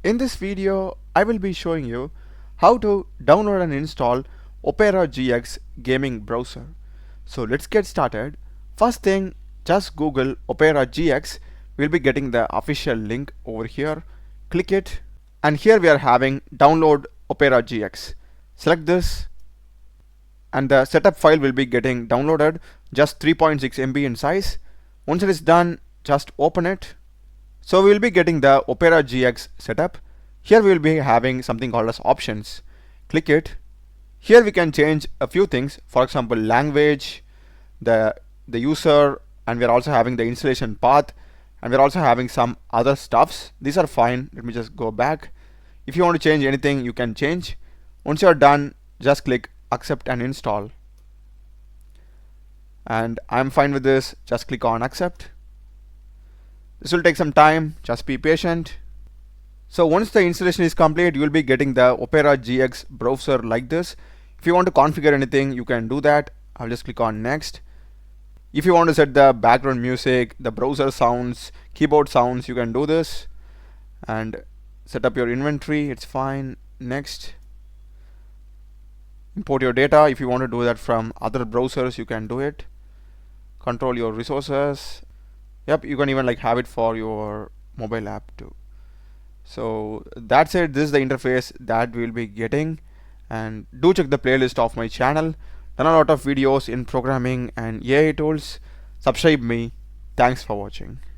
In this video, I will be showing you how to download and install Opera GX gaming browser. So let's get started. First thing, just Google Opera GX. We'll be getting the official link over here. Click it, and here we are having download Opera GX. Select this, and the setup file will be getting downloaded, just 3.6 MB in size. Once it is done, just open it. So we will be getting the Opera GX setup. Here we will be having something called as options. Click it. Here we can change a few things, for example language, the user, and we are also having the installation path, and we're also having some other stuffs. These are fine. Let me just go back. If you want to change anything, you can change. Once you are done, just click accept and install. And I'm fine with this. Just click on accept. This will take some time, just be patient. So once the installation is complete, you will be getting the Opera GX browser like this. If you want to configure anything, you can do that. I'll just click on next. If you want to set the background music, the browser sounds, keyboard sounds, you can do this. And set up your inventory, it's fine. Next. Import your data. If you want to do that from other browsers, you can do it. Control your resources. Yep, you can even like have it for your mobile app too. So that's it. This is the interface that we'll be getting, and do check the playlist of my channel. Done a lot of videos in programming and AI tools. Subscribe me. Thanks for watching.